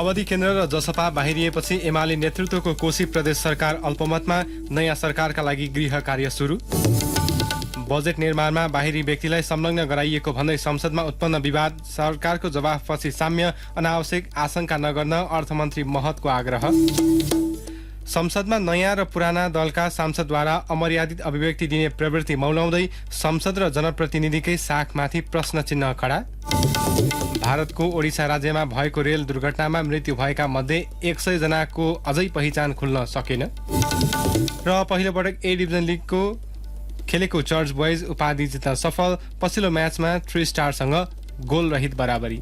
माओवादी केन्द्र र जसपा बाहिरिएपछि एमाले नेतृत्वको कोशी प्रदेश सरकार अल्पमतमा, नयाँ सरकारका लागि गृह कार्य सुरु। बजेट निर्माणमा बाहिरी व्यक्तिलाई संलग्न गराइएको भन्दै संसदमा उत्पन्न विवाद, सरकारको जवाफपछि साम्य, अनावश्यक आशंका नगर्न अर्थमन्त्री महतको आग्रह। संसदमा नयाँ र पुराना दलका सांसदद्वारा अमर्यादित अभिव्यक्ति दिने प्रवृत्ति मौलाउँदै संसद र जनप्रतिनिधिकै साखमाथि प्रश्न चिन्ह खडा। भारतको ओडिसा राज्यमा भएको रेल दुर्घटनामा मृत्यु भएका मध्ये 100 जनाको अझै पहिचान खुल्न सकेन। र पहिलो पटक ए डिभिजन लिगको खेलेको चर्च बोइज उपाधि जित्न सफल, पछिल्लो म्याचमा 3 स्टारसँग गोल रहित बराबरी।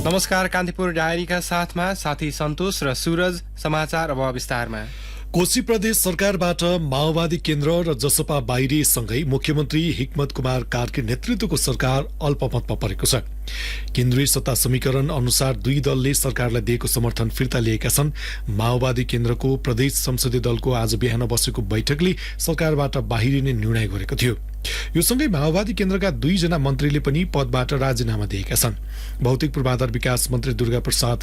नमस्कार, कान्तिपुर डायरीका साथमा साथी सन्तोष र सूरज। समाचार अब विस्तारमा। कोशी प्रदेश सरकारबाट माओवादी केन्द्र र जसपा बाहिरिएसँगै मुख्यमन्त्री हिक्मत कुमार कार्की नेतृत्वको सरकार अल्पमतमा परेको छ। केन्द्रीय सत्ता समीकरण अनुसार दुई दलले सरकारलाई दिएको समर्थन फिर्ता लिएका छन्। माओवादी केन्द्रको प्रदेश संसदीय दलको आज बिहान बसेको बैठकले सरकारबाट बाहिरिने निर्णय गरेको थियो। यो सँगै माओवादी केन्द्रका 2 जना मन्त्रीले पनि पदबाट राजीनामा दिएका छन्। भौतिक पूर्वाधार विकास मन्त्री दुर्गा प्रसाद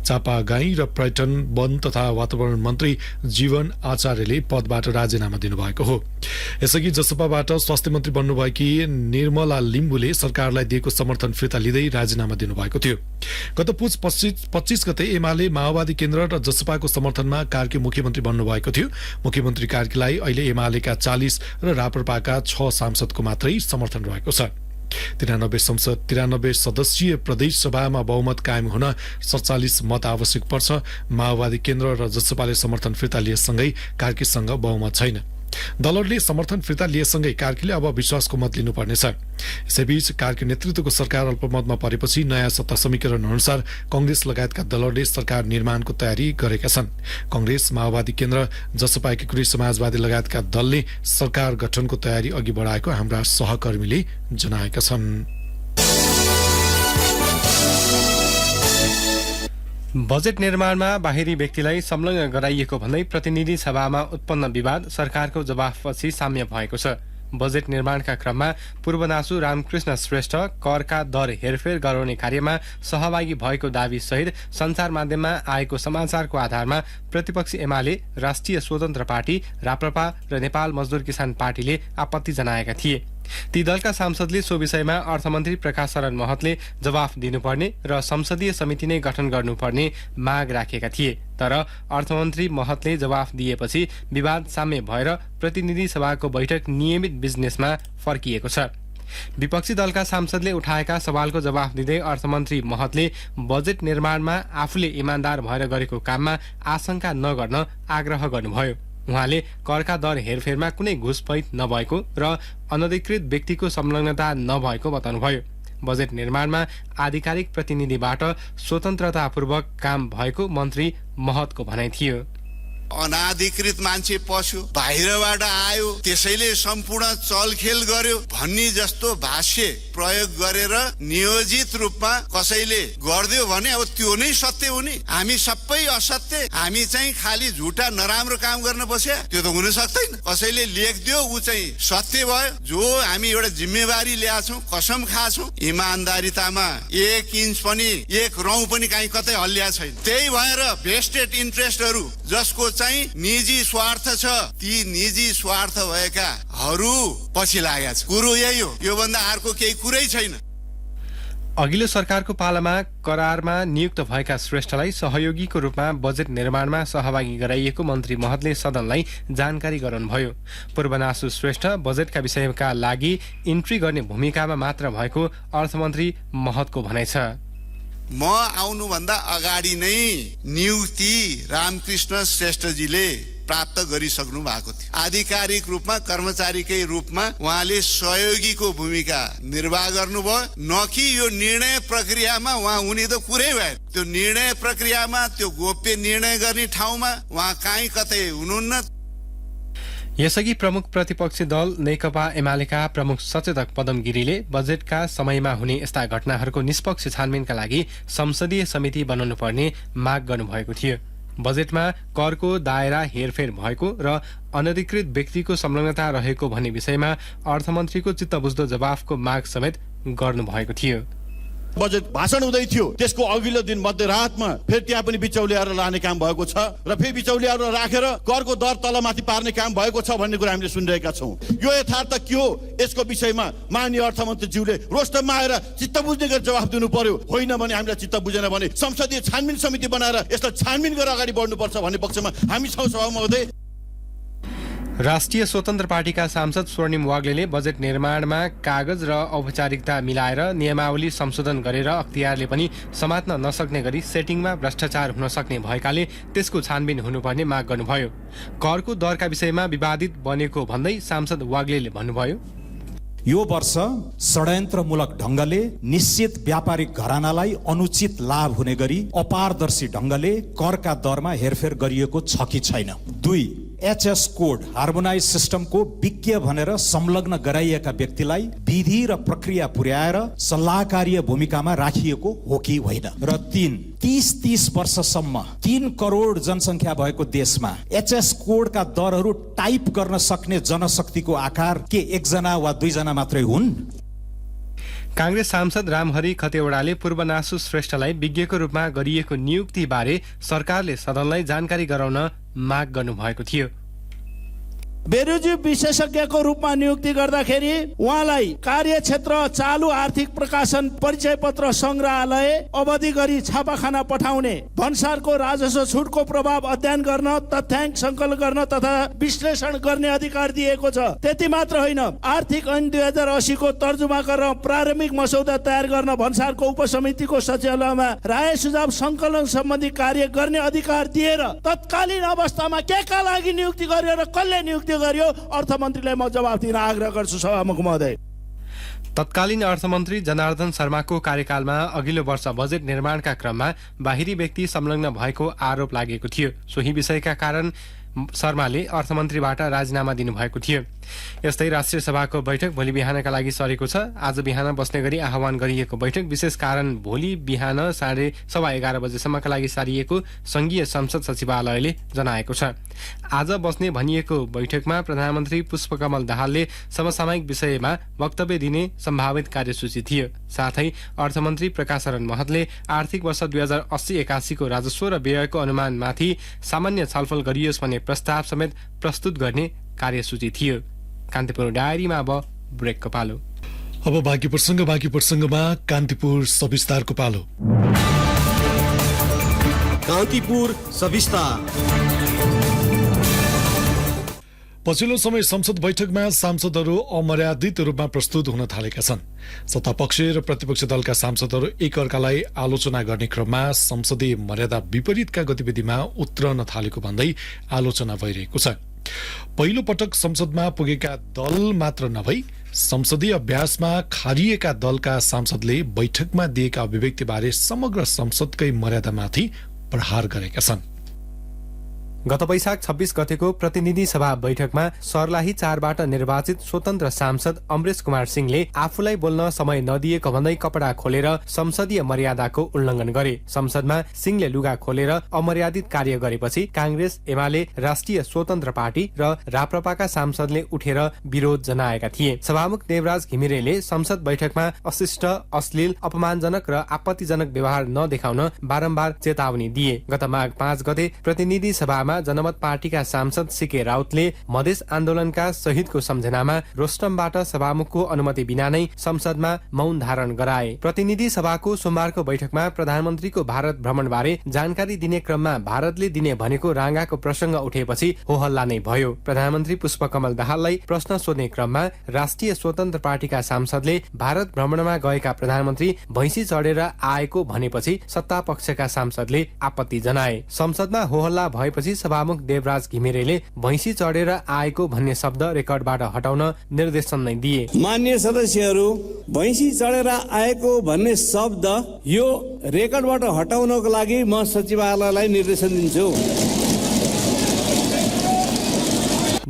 चापागाई र पर्यटन, वन तथा वातावरण मन्त्री जीवन आचार्यले पदबाट राजीनामा दिनुभएको हो। यसअघि जसपाबाट स्वास्थ्य मन्त्री बन्नुभएकी निर्मला लिम्बुले सरकारलाई दिएको समर्थन फिर्ता लिँदै राजीनामा दिनुभएको थियो। गत पुस 25 गते एमाले माओवादी केन्द्र र जसपाको समर्थनमा कार्की मुख्यमन्त्री बन्नुभएको थियो। मुख्यमन्त्री कार्कीलाई अहिले एमालेका 40 र राप्रपाका 6 सांसदको मात्रै समर्थन रहेको छ। 93 सदस्यीय प्रदेश सभामा बहुमत कायम हुन 47 मत आवश्यक पर्छ। माओवादी केन्द्र र जसपाले समर्थन फिर्ता लिएसँगै कार्कीसँग बहुमत छैन। दलहरूले समर्थन फिर्ता लिएसँगै कार्कीले अब विश्वासको मत लिनुपर्नेछ। यसैबीच कार्की नेतृत्वको सरकार अल्पमतमा परेपछि नयाँ सत्ता समीकरण अनुसार कांग्रेस लगायतका दलहरूले सरकार निर्माणको तयारी गरेका छन्। कांग्रेस, माओवादी केन्द्र, जसपा, एकीकृत समाजवादी लगायतका दलले सरकार गठनको तयारी अघि बढाएको हाम्रा सहकर्मीले जनाएका छन्। बजेट निर्माणमा बाहिरी व्यक्तिलाई संलग्न गराइएको भन्दै प्रतिनिधि सभामा उत्पन्न विवाद, सरकारको जवाफपछि साम्य भएको छ। बजेट निर्माणका क्रममा पूर्वनासु रामकृष्ण श्रेष्ठ करका दर हेरफेर गराउने कार्यमा सहभागी भएको दावी सहित सञ्चार माध्यममा आएको समाचारको आधारमा प्रतिपक्षी एमाले, राष्ट्रिय स्वतन्त्र पार्टी, राप्रपा र नेपाल मजदुर किसान पार्टीले आपत्ति जनाएका थिए। ती दलका सांसदले सो विषयमा अर्थमन्त्री प्रकाश शरण महतले जवाफ दिनुपर्ने र संसदीय समिति नै गठन गर्नुपर्ने माग राखेका थिए। तर अर्थमन्त्री महतले जवाफ दिएपछि विवाद साम्य भएर प्रतिनिधि सभाको बैठक नियमित बिजनेसमा फर्किएको छ। विपक्षी दलका सांसदले उठाएका सवालको जवाफ दिँदै अर्थमन्त्री महतले बजेट निर्माणमा आफूले इमान्दार भएर गरेको काममा आशंका नगर्न आग्रह गर्नुभयो। उहाँले करका दर हेरफेरमा कुनै घुसपैठ नभएको र अनधिकृत व्यक्तिको संलग्नता नभएको बताउनुभयो। बजेट निर्माणमा आधिकारिक प्रतिनिधिबाट स्वतन्त्रतापूर्वक काम भएको मन्त्री महतको भनाइ थियो। अनाधिकृत मान्छे पस्यो, बाहिरबाट आयो, त्यसैले सम्पूर्ण चलखेल गर्यो भन्ने जस्तो भाष्य प्रयोग गरेर नियोजित रूपमा कसैले गर्दियो भने अब त्यो नै सत्य हुने। हामी सबै असत्य, हामी चाहिँ खाली झुटा नराम्रो काम गर्न बस्या, त्यो त हुन सक्दैन। कसैले लेखिदियो ऊ चाहिँ सत्य भयो। जो हामी एउटा जिम्मेवारी ल्याछौँ, कसम खाछौँ, इमान्दारितामा 1 इन्च पनि 1 रौँ पनि कहीँ कतै हल्लिया छैन। त्यही भएर भेस्टेड इन्ट्रेस्टहरू जसको चाहिँ निजी स्वार्थ छ, ती निजी स्वार्थ भएकाहरू पछि लागेका छ। कुरो यही हो, यो भन्दा अर्को केही कुरै छैन। अघिल्लो सरकारको पालामा करारमा नियुक्त भएका श्रेष्ठलाई सहयोगीको रूपमा बजेट निर्माणमा सहभागी गराइएको मन्त्री महतले सदनलाई जानकारी गराउनुभयो। पूर्वनासु श्रेष्ठ बजेटका विषयका लागि इन्ट्री गर्ने भूमिकामा मात्र भएको अर्थमन्त्री महतको भनाइ छ। म आउनुभन्दा अगाडि नै नियुक्ति रामकृष्ण श्रेष्ठजीले प्राप्त गरिसक्नु भएको थियो। आधिकारिक रूपमा, कर्मचारीकै रूपमा उहाँले सहयोगीको भूमिका निर्वाह गर्नुभयो। न कि यो निर्णय प्रक्रियामा उहाँ हुने त कुरै भएन। त्यो निर्णय प्रक्रियामा, त्यो गोप्य निर्णय गर्ने ठाउँमा उहाँ कहीँ कतै हुनुहुन्न। यसअघि प्रमुख प्रतिपक्षी दल नेकपा एमालेका प्रमुख सचेतक पदम गिरीले बजेटका समयमा हुने यस्ता घटनाहरूको निष्पक्ष छानबिनका लागि संसदीय समिति बनाउनु पर्ने माग गर्नुभएको थियो। बजेटमा करको दायरा हेरफेर भएको र अनधिकृत व्यक्तिको संलग्नता रहेको भन्ने विषयमा अर्थमन्त्रीको चित्तबुझ्दो जवाफको माग समेत गर्नुभएको थियो। बजेट भाषण हुँदै थियो, त्यसको अघिल्लो दिन मध्यरातमा फेरि त्यहाँ पनि बिचौलियाहरू लाने काम भएको छ र फेरि बिचौलियाहरू राखेर करको दर तलमाथि पार्ने काम भएको छ भन्ने कुरा हामीले सुनिरहेका छौँ। यो यथार्थ के हो यसको विषयमा माननीय अर्थमन्त्रीज्यूले रोस्टममा आएर चित्त बुझ्ने गरी जवाफ दिनु पर्यो। होइन भने हामीलाई चित्त बुझेन भने संसदीय छानबिन समिति बनाएर यसलाई छानबिन गरेर अगाडि बढ्नुपर्छ भन्ने पक्षमा हामी छौँ सभा महोदय। राष्ट्रिय स्वतन्त्र पार्टीका सांसद स्वर्णिम वाग्लेले बजेट निर्माणमा कागज र औपचारिकता मिलाएर नियमावली संशोधन गरेर अख्तियारले पनि समात्न नसक्ने गरी सेटिङमा भ्रष्टाचार हुन सक्ने भएकाले त्यसको छानबिन हुनुपर्ने माग गर्नुभयो। करको दरका विषयमा विवादित बनेको भन्दै सांसद वाग्लेले भन्नुभयो, यो वर्ष षड्यन्त्रमूलक ढंगले निश्चित व्यापारिक घरानालाई अनुचित लाभ हुने गरी अपारदर्शी ढंगले करका दरमा हेरफेर गरिएको छ कि छैन। 2. एचएस कोड हार्मोनाइज सिस्टमको विज्ञ भनेर संलग्न गराइएका व्यक्तिलाई विधि र प्रक्रिया पुर्याएर सल्लाहकारीय भूमिकामा राखिएको हो कि होइन। र 3. 30 वर्षसम्म 3 करोड जनसङ्ख्या भएको देशमा एचएस कोडका दरहरू टाइप गर्न सक्ने जनशक्तिको आकार के 1 जना वा 2 जना मात्रै हुन्? कांग्रेस सांसद रामहरि खतेवड़ाले पूर्वनासु श्रेष्ठलाई विज्ञको रूपमा गरिएको नियुक्तिबारे सरकारले सदनलाई जानकारी गराउन माग गर्नुभएको थियो। बेरोजी विशेषज्ञको रूपमा नियुक्ति गर्दाखेरि उहाँलाई कार्यक्षेत्र चालु आर्थिक प्रकाशन परिचय पत्र संग्रहालय अवधि गरी छापाखाना पठाउने, भन्सारको राजस्व छुटको प्रभाव अध्ययन गर्न, तथ्याङ्क संकलन गर्न तथा विश्लेषण गर्ने अधिकार दिएको छ। त्यति मात्र होइन, आर्थिक ऐन 2080 को तर्जुमा गरेर प्रारम्भिक मसौदा तयार गर्न भन्सारको उपसमितिको सचिवालयमा राय सुझाव संकलन सम्बन्धी कार्य गर्ने अधिकार दिएर तत्कालीन अवस्थामा के का लागि नियुक्ति गर्यो र कसले नियुक्ति गर्यो, अर्थमन्त्रीलाई म जवाफ दिन आग्रह गर्छु सभामुख महोदय। तत्कालीन अर्थमन्त्री जनार्दन शर्माको कार्यकालमा अघिल्लो वर्ष बजेट निर्माणका क्रममा बाहिरी व्यक्ति संलग्न भएको आरोप लागेको थियो। सोही विषयका कारण शर्माले अर्थमन्त्रीबाट राजीनामा दिनुभएको थियो। यस्तै राष्ट्रिय सभाको बैठक भोलि बिहानका लागि सरेको छ। आज बिहान बस्ने गरी आह्वान गरिएको बैठक विशेष कारण भोलि बिहान 11:30 बजेसम्मका लागि सारिएको संघीय संसद सचिवालयले जनाएको छ। आज बस्ने भनिएको बैठकमा प्रधानमन्त्री पुष्पकमल दाहालले समसामयिक विषयमा वक्तव्य दिने सम्भावित कार्यसूची थियो। साथै अर्थमन्त्री प्रकाश शरण महतले आर्थिक वर्ष 2080-81 को राजस्व र व्ययको अनुमानमाथि सामान्य छलफल गरियोस् भन्ने प्रस्ताव समेत प्रस्तुत गर्ने कार्यसूची थियो। कान्तिपुर डायरीमा अब ब्रेकको पालो। अब बाँकी प्रसंगमा कान्तिपुर सविस्तारको पालो। कान्तिपुर सविस्तार। पछिल्लो समय संसद बैठकमा सांसदहरू अमर्यादित रूपमा प्रस्तुत हुन थालेका छन्। सत्तापक्ष र प्रतिपक्ष दलका सांसदहरू एकअर्कालाई आलोचना गर्ने क्रममा संसदीय मर्यादा विपरीतका गतिविधिमा उत्रन थालेको भन्दै आलोचना भइरहेको छ। पहिलो पटक संसदमा पुगेका दल मात्र नभई संसदीय अभ्यासमा खारिएका दलका सांसदले बैठकमा दिएका अभिव्यक्तिबारे समग्र संसदकै मर्यादामाथि प्रहार गरेका छन्। गत वैशाख 26 गतेको प्रतिनिधि सभा बैठकमा सर्लाही 4बाट निर्वाचित स्वतन्त्र सांसद अमरेश कुमार सिंहले आफूलाई बोल्न समय नदिएको भन्दै कपडा खोलेर संसदीय मर्यादाको उल्लङ्घन गरे। संसदमा सिंहले लुगा खोलेर अमर्यादित कार्य गरेपछि कांग्रेस, एमाले, राष्ट्रिय स्वतन्त्र पार्टी र राप्रपाका सांसदले उठेर विरोध जनाएका थिए। सभामुख देवराज घिमिरेले संसद बैठकमा अशिष्ट, अश्लील, अपमानजनक र आपत्तिजनक व्यवहार नदेखाउन बारम्बार चेतावनी दिए। गत माघ 5 गते प्रतिनिधि सभामा जनमत पार्टीका सांसद सीके राउतले मधेस आन्दोलनका शहीदको सम्झनामा रोस्टमबाट सभामुखको अनुमति बिना नै संसदमा मौन धारण गराए। प्रतिनिधि सभाको सोमबारको बैठकमा प्रधानमन्त्रीको भारत भ्रमणबारे जानकारी दिने क्रममा भारतले दिने भनेको राङ्गाको प्रसंग उठेपछि होहल्ला नै भयो। प्रधानमन्त्री पुष्पकमल दाहाललाई प्रश्न सोध्ने क्रममा राष्ट्रिय स्वतन्त्र पार्टीका सांसदले भारत भ्रमणमा गएका प्रधानमन्त्री भैँसी चढेर आएको भनेपछि सत्तापक्षका सांसदले आपत्ति जनाए। संसदमा होहल्ला भएपछि सभामुख देवराज घिमिरेले भैँसी चढेर आएको भन्ने शब्द रेकर्डबाट हटाउन निर्देशन नै दिए। मान्य सदस्यहरू, भैँसी चढेर आएको भन्ने शब्द यो रेकर्डबाट हटाउनको लागि म सचिवालयलाई निर्देशन दिन्छु।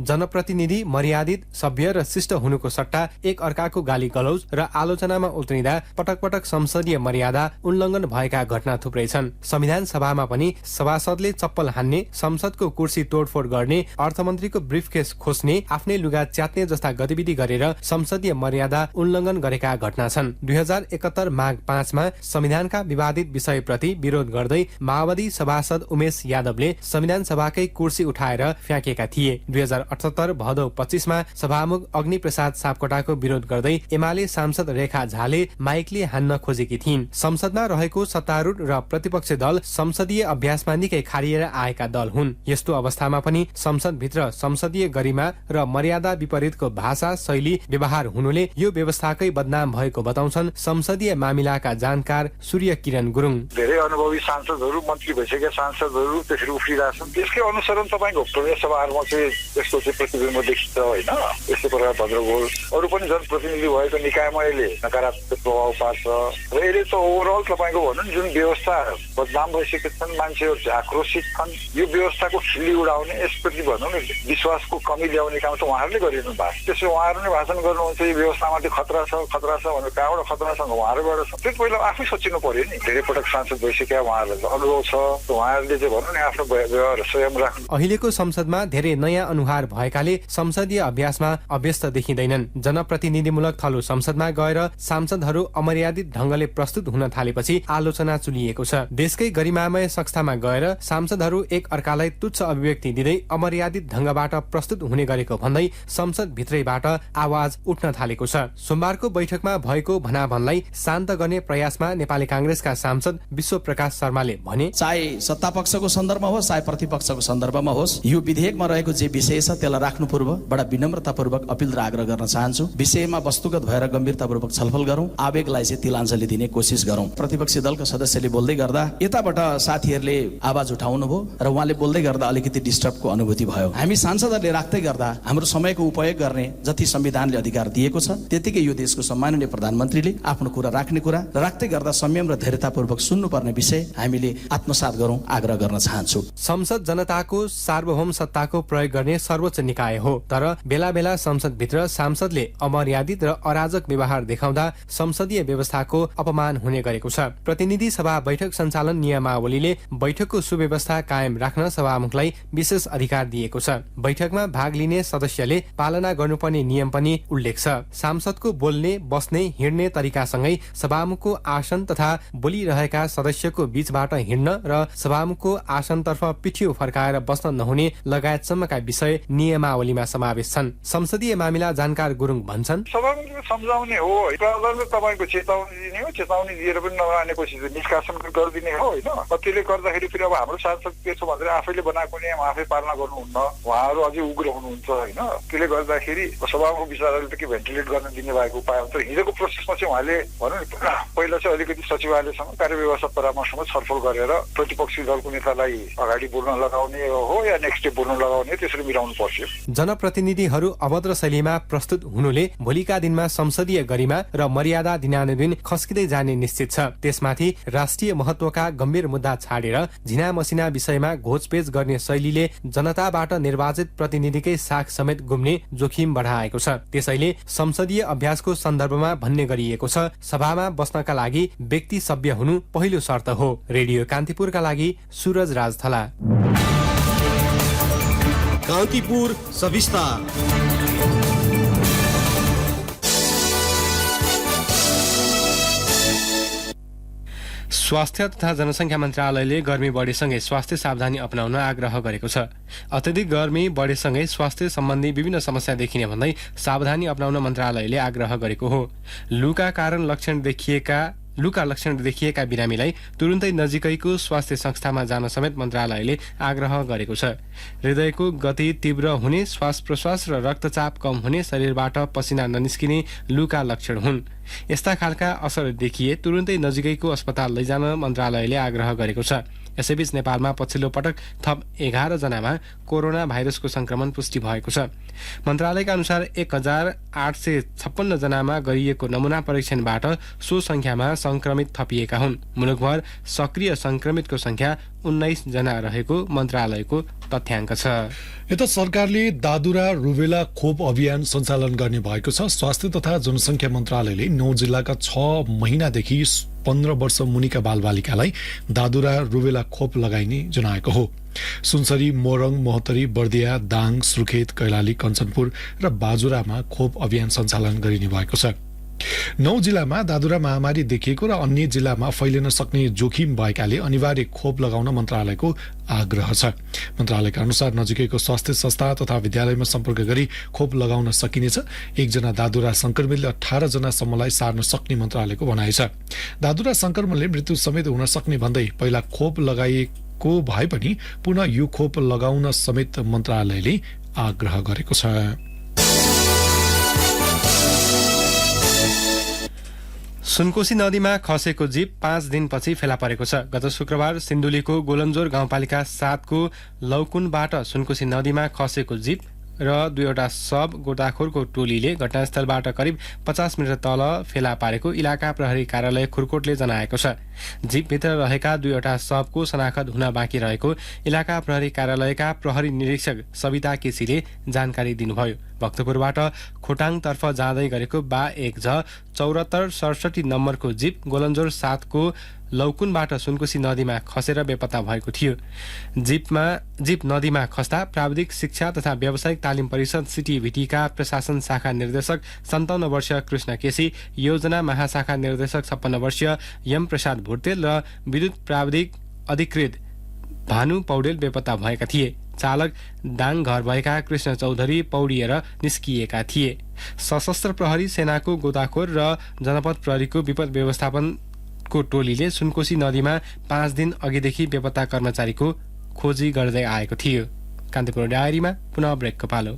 जनप्रतिनिधि मर्यादित सभ्य र शिष्ट हुनुको सट्टा एक अर्काको गाली गलौज र आलोचनामा उत्रिँदा पटक पटक संसदीय मर्यादा उल्लङ्घन भएका घटना थुप्रै छन्। संविधान सभामा पनि सभासदले चप्पल हान्ने, संसदको कुर्सी तोडफोड गर्ने, अर्थमन्त्रीको ब्रिफकेस खोस्ने, आफ्नै लुगा च्यात्ने जस्ता गतिविधि गरेर संसदीय मर्यादा उल्लङ्घन गरेका घटना छन्। 2071 माघ 5 मा संविधानका विवादित विषयप्रति विरोध गर्दै माओवादी सभासद उमेश यादवले संविधान सभाकै कुर्सी उठाएर फ्याँकेका थिए। 2078 भदौ 25 मा सभामुख अग्निप्रसाद सापकोटाको विरोध गर्दै एमाले सांसद रेखा झाले माइकले हान्न खोजेकी थिइन्। संसदमा रहेको सत्तारूढ र प्रतिपक्ष दल संसदीय अभ्यासमा निकै खारिएर आएका दल हुन्। यस्तो अवस्थामा पनि संसदभित्र संसदीय गरिमा र मर्यादा विपरीतको भाषा शैली व्यवहार हुनुले यो व्यवस्थाकै बदनाम भएको बताउँछन् संसदीय मामिलाका जानकार सूर्य किरण गुरुङ। धेरै अनुभवी सांसदहरू, मन्त्री भइसकेका सांसदहरू त्यसरी उफ्रिरहेछन्। त्यसकै अनुसरण तपाईँको प्रदेश सभाहरूमा चाहिँ यस्तो चाहिँ प्रतिबिम्ब देखिन्छ होइन। यस्तै प्रकार भद्रगोल अरू पनि जनप्रतिनिधि भएको निकायमा यसले नकारात्मक प्रभाव पार्छ र यसले त ओभरअल तपाईँको भनौँ जुन व्यवस्था बदनाम भइसकेका छन्, मान्छेहरू चाहिँ आक्रोशित छन्, यो व्यवस्थाको खिल्ली उडाउने, यसप्रति भनौँ न विश्वासको कमी ल्याउने काम त उहाँहरूले गरिरहनु भएको छ। त्यसो उहाँहरू नै भाषण गर्नुहुन्छ यो व्यवस्थामाथि खतरा छ भनेर कहाँबाट खतरा छ उहाँहरूबाट छ। त्यो पहिला आफै सोचिनु पर्यो नि। धेरै पटक सांसद भइसक्यो, उहाँहरूलाई अनुभव छ, उहाँहरूले चाहिँ भनौँ न आफ्नो व्यवहार स्वयं राख्नु। अहिलेको संसदमा धेरै नयाँ अनुहार भएकाले संसदीय अभ्यासमा अभ्यस्त देखिँदैनन्। जनप्रतिनिधिमूलक थलो संसदमा गएर सांसदहरू अमर्यादित ढंगले प्रस्तुत हुन थालेपछि आलोचना चुलिएको छ। देशकै गरिमामय संस्थामा गएर सांसदहरू एक अर्कालाई तुच्छ अभिव्यक्ति दिँदै अमर्यादित ढंगबाट प्रस्तुत हुने गरेको भन्दै संसद भित्रैबाट आवाज उठ्न थालेको छ। सोमबारको बैठकमा भएको भनाभनलाई शान्त गर्ने प्रयासमा नेपाली कांग्रेसका सांसद विश्व प्रकाश शर्माले भने, चाहे सत्ता पक्षको सन्दर्भमा होस् चाहे प्रतिपक्षको सन्दर्भमा होस्, यो विधेयकमा रहेको जे विषय छ त्यसलाई राख्नु पूर्व बडा विनम्रतापूर्वक अपिल र आग्रह गर्न चाहन्छु। विषयमा वस्तुगत भएर गम्भीरतापूर्वक छलफल गरौं, आवेगलाई चाहिँ तिलाञ्जली दिने कोसिस गरौं। प्रतिपक्षी दलका सदस्यले बोल्दै गर्दा यताबाट साथीहरूले आवाज उठाउनु भयो र उहाँले बोल्दै गर्दा अलिकति डिस्टर्बको अनुभूति भयो। हामी सांसदहरूले राख्दै गर्दा हाम्रो समयको उपयोग गर्ने जति संविधानले अधिकार दिएको छ त्यतिकै यो देशको सम्माननीय प्रधानमन्त्रीले आफ्नो कुरा राख्ने कुरा र राख्दै गर्दा संयम र धैर्यतापूर्वक सुन्नुपर्ने विषय हामीले आत्मसात गरौं, आग्रह गर्न चाहन्छु। संसद जनताको सार्वभौम सत्ताको प्रयोग गर्ने सर्वोच्च निकाय हो, तर बेला बेला संसदभित्र सांसदले अमर्यादित र अराजक व्यवहार देखाउँदा संसदीय व्यवस्थाको अपमान हुने गरेको छ। प्रतिनिधि सभा बैठक सञ्चालन नियमावलीले बैठकको सुव्यवस्था कायम राख्न सभामुखलाई विशेष अधिकार दिएको छ। बैठकमा भाग लिने सदस्यले पालना गर्नुपर्ने नियम पनि उल्लेख छ। सांसदको बोल्ने, बस्ने, हिँड्ने तरिकासँगै सभामुखको आसन तथा बोलिरहेका सदस्यको बीचबाट हिँड्न र सभामुखको आसनतर्फ पिठ्यौ फर्काएर बस्न नहुने लगायतसम्मका विषय नियमावलीमा समावेश छन्। संसदीय मामिला जानकार गुरुङ भन्छन्, सभामुखले सम्झाउने हो, अदालतले तपाईँको चेतावनी दिने हो, चेतावनी दिएर पनि नमानेपछि निष्कासन गरिदिने हो होइन। त्यसले गर्दाखेरि फेरि अब हाम्रो सांसद के छ भनेर आफैले बनाएको नियम आफै पालना गर्नुहुन्न, उहाँहरू अझै उग्र हुनुहुन्छ होइन। त्यसले गर्दाखेरि सभामुख विचारहरूले त के भेन्टिलेट गर्न दिने भएको उपाय हुन्छ। हिजोको प्रोसेसमा चाहिँ उहाँले भनौँ न पहिला चाहिँ अलिकति सचिवालयसँग कार्यव्यवस्था परामर्शमा छलफल गरेर प्रतिपक्षी दलको नेतालाई अगाडि बोल्न लगाउने हो या नेक्स्ट डे बोल्न लगाउने, त्यसरी मिलाउनु पर्छ। जनप्रतिनिधिहरू अभद्र शैलीमा प्रस्तुत हुनुले भोलिका दिनमा संसदीय गरिमा र मर्यादा दिनानुदिन खस्किँदै जाने निश्चित छ। त्यसमाथि राष्ट्रिय महत्वका गम्भीर मुद्दा छाडेर झिना मसिना विषयमा घोचपेच गर्ने शैलीले जनताबाट निर्वाचित प्रतिनिधिकै साख समेत गुम्ने जोखिम बढाएको छ। त्यसैले संसदीय अभ्यासको सन्दर्भमा भन्ने गरिएको छ, सभामा बस्नका लागि व्यक्ति सभ्य हुनु पहिलो शर्त हो। रेडियो कान्तिपुरका लागि सूरज राजथला। कान्तिपुर सविस्तार। स्वास्थ्य तथा जनसङ्ख्या मन्त्रालयले गर्मी बढेसँगै स्वास्थ्य सावधानी अपनाउन आग्रह गरेको छ। अत्यधिक गर्मी बढेसँगै स्वास्थ्य सम्बन्धी विभिन्न समस्या देखिने भन्दै सावधानी अपनाउन मन्त्रालयले आग्रह गरेको हो। लुका लक्षण देखिएका बिरामीलाई तुरुन्तै नजिकैको स्वास्थ्य संस्थामा जान समेत मन्त्रालयले आग्रह गरेको छ। हृदयको गति तीव्र हुने, श्वास प्रश्वास र रक्तचाप कम हुने, शरीरबाट पसिना ननिस्किने लुका लक्षण हुन्। यस्ता खालका असर देखिए तुरुन्तै नजिकैको अस्पताल लैजान मन्त्रालयले आग्रह गरेको छ। यसैबीच नेपालमा पछिल्लो पटक थप 11 जनामा कोरोना भाइरसको संक्रमण पुष्टि भएको छ। मन्त्रालयका अनुसार 1856 जनामा गरिएको नमुना परीक्षणबाट सो संख्यामा संक्रमित थपिएका हुन्। मुलुकभर सक्रिय संक्रमितको संख्या 19 जना रहेको मन्त्रालयको तथ्याङ्क छ। यता सरकारले दादुरा रुबेला खोप अभियान सञ्चालन गर्ने भएको छ। स्वास्थ्य तथा जनसङ्ख्या मन्त्रालयले 9 जिल्लाका 6 महिनादेखि 15 वर्ष मुनिका बालबालिकालाई दादुरा रुबेला खोप लगाइने जनाएको हो। सुनसरी, मोरङ, मोहतरी, बर्दिया, दाङ, सुर्खेत, कैलाली, कञ्चनपुर र बाजुरामा खोप अभियान सञ्चालन गरिने भएको छ। 9 जिल्लामा दादुरा महामारी देखिएको र अन्य जिल्लामा फैलिन सक्ने जोखिम भएकाले अनिवार्य खोप लगाउन मन्त्रालयको आग्रह छ। मन्त्रालयका अनुसार नजिकैको स्वास्थ्य संस्था तथा विद्यालयमा सम्पर्क गरी खोप लगाउन सकिनेछ। एकजना दादुरा संक्रमितले 18 जनासम्मलाई सार्न सक्ने मन्त्रालयको भनाइ छ। दादुरा संक्रमणले मृत्यु समेत हुन सक्ने भन्दै पहिला खोप लगाइएको भए पनि पुनः यो खोप लगाउन समेत मन्त्रालयले आग्रह गरेको छ। सुनकोशी नदीमा खसेको जीप 5 दिनपछि फेला परेको छ। गत शुक्रबार सिन्धुलीको गोलन्जोर गाउँपालिका 7 को लौकुनबाट सुनकोशी नदीमा खसेको जीप र 2वटा शव गोताखोरको टोलीले घटनास्थलबाट करिब 50 मिटर तल फेला पारेको इलाका प्रहरी कार्यालय खुरकोटले जनाएको छ। जीपभित्र रहेका 2वटा शवको शनाखत हुन बाँकी रहेको इलाका प्रहरी कार्यालयका प्रहरी निरीक्षक सविता केसीले जानकारी दिनुभयो। भक्तपुरबाट खोटाङतर्फ जाँदै गरेको बा 1 7467 नम्बरको जीप गोलन्जोर 7 को लौकुनबाट सुनकोशी नदीमा खसेर बेपत्ता भएको थियो। जीप नदीमा खस्दा प्राविधिक शिक्षा तथा व्यावसायिक तालिम परिषद सिटिभिटीका प्रशासन शाखा निर्देशक 57 वर्षीय कृष्ण केसी, योजना महाशाखा निर्देशक 56 वर्षीय यम प्रसाद भुर्तेल र विद्युत प्राविधिक अधिकृत भानु पौडेल बेपत्ता भएका थिए। चालक दाङ घर भएका कृष्ण चौधरी पौडिएर निस्किएका थिए। सशस्त्र प्रहरी सेनाको गोताखोर र जनपद प्रहरीको विपद व्यवस्थापनको टोलीले सुनकोशी नदीमा 5 दिन अघिदेखि बेपत्ता कर्मचारीको खोजी गर्दै आएको थियो। कान्तिपुर डायरीमा पुनः ब्रेकको पालो।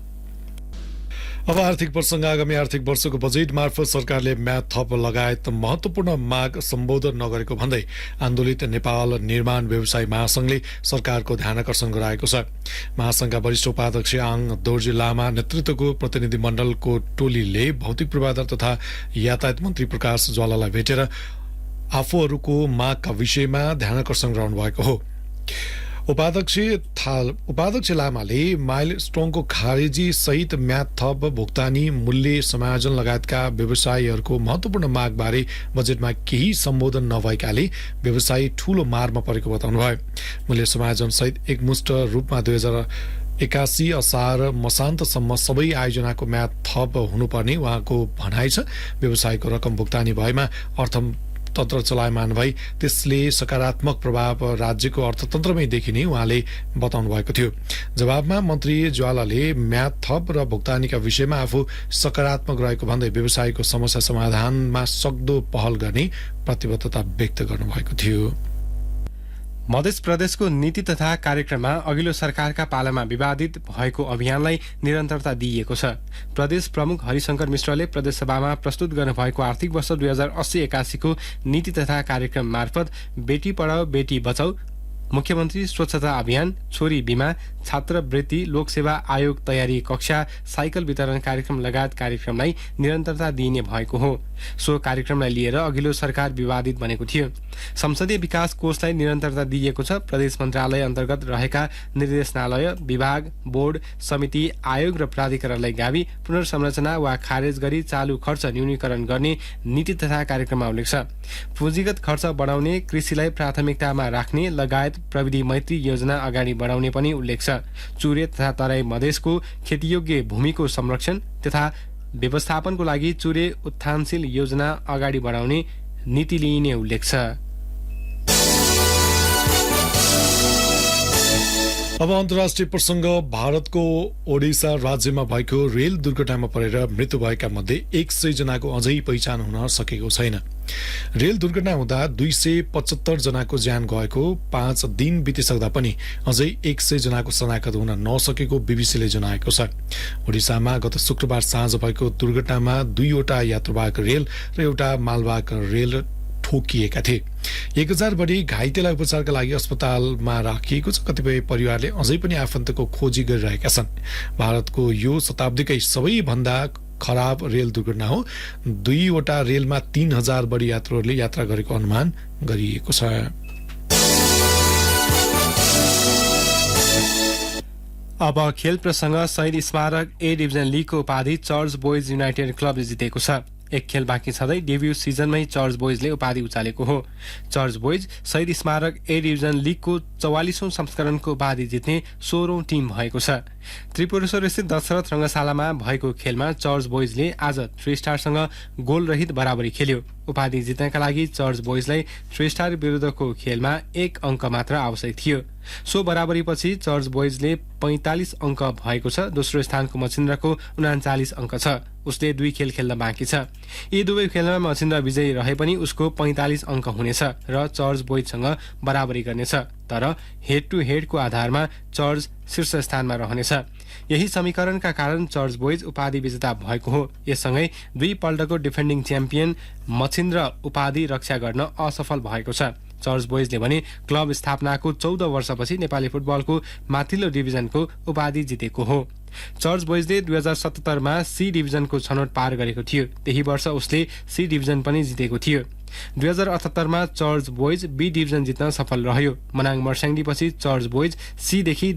अब आर्थिक प्रसङ्ग। आगामी आर्थिक वर्षको बजेट मार्फत सरकारले म्याद थप लगायत महत्वपूर्ण माग सम्बोधन नगरेको भन्दै आन्दोलित नेपाल निर्माण व्यवसायी महासंघले सरकारको ध्यानाकर्षण गराएको छ। महासंघका वरिष्ठ उपाध्यक्ष आङ दोर्जी लामा नेतृत्वको प्रतिनिधि मण्डलको टोलीले भौतिक पूर्वाधार तथा यातायात मन्त्री प्रकाश ज्वालालाई भेटेर आफूहरूको मागका विषयमा ध्यानाकर्षण गराउनु भएको हो। उपाध्यक्ष लामाले माइलस्टोनको खारेजी सहित म्याद थप, भुक्तानी, मूल्य समायोजन लगायतका व्यवसायीहरूको महत्वपूर्ण मागबारे बजेटमा केही सम्बोधन नभएकाले व्यवसायी ठूलो मारमा परेको बताउनुभयो। मूल्य समायोजन सहित एकमुष्ट रूपमा 2081 असार मसान्तसम्म सबै आयोजनाको म्याद थप हुनुपर्ने उहाँको भनाइ छ। व्यवसायको रकम भुक्तानी भएमा अर्थतन्त्र चलायमान भई त्यसले सकारात्मक प्रभाव राज्यको अर्थतन्त्रमै देखिने उहाँले बताउनु भएको थियो। जवाबमा मन्त्री ज्वालाले म्याद थप र भुक्तानीका विषयमा आफू सकारात्मक रहेको भन्दै व्यवसायको समस्या समाधानमा सक्दो पहल गर्ने प्रतिबद्धता व्यक्त गर्नुभएको थियो। मध्य प्रदेशको नीति तथा कार्यक्रममा अघिल्लो सरकारका पालामा विवादित भएको अभियानलाई निरन्तरता दिइएको छ। प्रदेश प्रमुख हरिशंकर मिश्रले प्रदेशसभामा प्रस्तुत गर्नुभएको आर्थिक वर्ष 2080-81 को नीति तथा कार्यक्रम मार्फत बेटी पढाओ बेटी बचाओ, मुख्यमन्त्री स्वच्छता अभियान, छोरी बीमा, छात्रवृत्ति, लोकसेवा आयोग तयारी कक्षा, साइकल वितरण कार्यक्रम लगायत कार्यक्रमलाई निरन्तरता दिइने भएको हो। सो कार्यक्रमलाई लिएर अघिल्लो सरकार विवादित बनेको थियो। संसदीय विकास कोषलाई निरन्तरता दिइएको छ। प्रदेश मन्त्रालय अन्तर्गत रहेका निर्देशनालय, विभाग, बोर्ड, समिति, आयोग र प्राधिकरणलाई गावी पुनर्संरचना वा खारेज गरी चालू खर्च न्यूनीकरण गर्ने नीति तथा कार्यक्रममा उल्लेख छ। पुँजीगत खर्च बढाउने, कृषिलाई प्राथमिकतामा राख्ने लगायत प्रविधि मैत्री योजना अगाडि बढाउने पनि उल्लेख छ। चुरे तथा तराई मधेसको खेतीयोग्य भूमिको संरक्षण तथा व्यवस्थापनको लागि चुरे उत्थानशील योजना अगाडि बढाउने नीति लिइने उल्लेख छ। अब अन्तर्राष्ट्रिय प्रसङ्ग। भारतको ओडिसा राज्यमा भएको रेल दुर्घटनामा परेर मृत्यु भएका मध्ये 100 जनाको अझै पहिचान हुन सकेको छैन। रेल दुर्घटना हुँदा 275 जनाको ज्यान गएको 5 दिन बितिसक्दा पनि अझै 100 जनाको शनाखत हुन नसकेको बीबीसीले जनाएको छ। ओडिसामा गत शुक्रबार साँझ भएको दुर्घटनामा 2वटा यात्रुवाहक रेल र एउटा मालवाहक रेल ठोकिएका थिए। 1000 बढी घाइतेलाई उपचारका लागि अस्पतालमा राखिएको छ। कतिपय परिवारले अझै पनि आफन्तको खोजी गरिरहेका छन्। भारतको यो शताब्दीकै सबैभन्दा खराब रेल दुर्घटना हो। 2 वटा रेलमा 3000 बढी यात्रुहरूले यात्रा गरेको अनुमान गरिएको छ। अब खेल प्रसंग। शहीद स्मारक ए डिभिजन लीगको उपाधि चर्च बोइज युनाइटेड क्लबले जितेको छ। एक खेल बाँकी छँदै डेब्यू सिजनमै चर्च बोइजले उपाधि उचालेको हो। चर्च बोइज शहीद स्मारक ए डिभिजन लीगको 44औं संस्करणको उपाधि जित्ने 16औं टिम भएको छ। त्रिपुरेश्वर स्थित दशरथ रंगशालामा भएको खेलमा चर्च बोइजले आज 3 स्टारसँग गोल रहित बराबरी खेल्यो। उपाधि जित्नका लागि चर्च बोइजलाई 3 स्टार विरुद्धको खेलमा 1 अङ्क मात्र आवश्यक थियो। सो बराबरीपछि चर्च बोइजले 45 अङ्क भएको छ। दोस्रो स्थानको मछिन्द्रको 39 अङ्क छ। उसले 2 खेल खेल्न बाँकी छ। यी दुवै खेलमा मछिन्द्र विजयी रहे पनि उसको 45 अङ्क हुनेछ र चर्च बोइजसँग बराबरी गर्नेछ। तर हेड टु हेडको आधारमा चर्च शीर्ष स्थानमा रहनेछ। यही समीकरणका कारण चर्च बोइज उपाधि विजेता भएको हो। यससँगै 2 पल्टको डिफेन्डिङ च्याम्पियन मछिन्द्र उपाधि रक्षा गर्न असफल भएको छ। चर्च बोइजले भने क्लब स्थापनाको 14 वर्षपछि नेपाली फुटबलको माथिल्लो डिभिजनको उपाधि जितेको हो। चर्च बोइजले 2077 मा सी डिभिजनको छनौट पार गरेको थियो। त्यही वर्ष उसले सी डिभिजन पनि जितेको थियो। 2078 मा चर्च बोइज बी डिभिजन जित्न सफल रह्यो। मनाङ मर्स्याङदीपछि चर्च बोइज सी देखि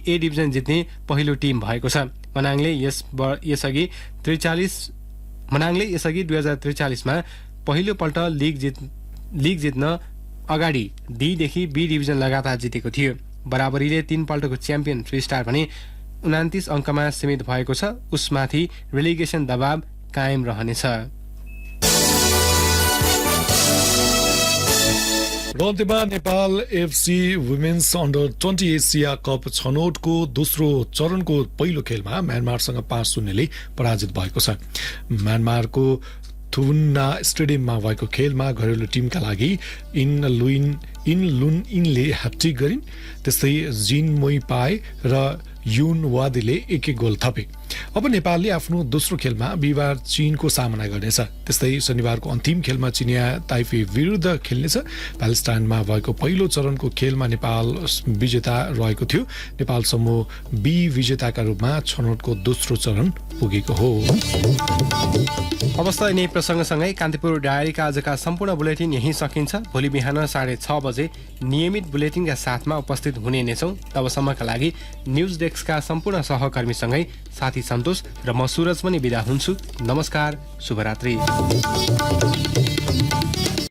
ए डिभिजन जित्ने पहिलो टिम भएको छ। मनाङले यसअघि 2043 मा पहिलो पल्ट लिग जित्न अगाडि डी देखि बी डिभिजन लगातार जितेको थियो। बराबरीले 3 पल्टको च्याम्पियन 3 स्टार भने 29 अङ्कमा सीमित भएको छ। उसमाथि रेलिगेसन दबाव कायम रहनेछ। र अन्त्यमा Nepal FC women's under 20 Asia Cup छनौटको दोस्रो चरणको पहिलो खेलमा म्यानमारसँग 5-0ले पराजित भएको छ। म्यानमारको थुन्ना स्टेडियममा भएको खेलमा घरेलु टिमका लागि इन लुन इनले ह्याट्रिक गरिन्। त्यस्तै जिन मोइपाई र युन वादीले 1-1 गोल थपे। अब नेपालले आफ्नो दोस्रो खेलमा बिहिबार चीनको सामना गर्नेछ। त्यस्तै शनिबारको अन्तिम खेलमा चिनिया ताइफे विरुद्ध खेल्नेछ। प्यालेस्टाइनमा भएको पहिलो चरणको खेलमा नेपाल विजेता रहेको थियो। नेपाल समूह बी विजेताका रूपमा छनौटको दोस्रो चरण पुगेको हो। अवस्था यिनै प्रसङ्गसँगै कान्तिपुर डायरीका आजका सम्पूर्ण बुलेटिन यही सकिन्छ। भोलि बिहान 6:30 बजे नियमित बुलेटिनका साथमा उपस्थित हुने नै छौँ। तबसम्मका लागि न्युज डेस्कका सम्पूर्ण सहकर्मीसँगै साथी सन्तोष र म सुरज पनि बिदा हुन्छु। नमस्कार, शुभरात्रि।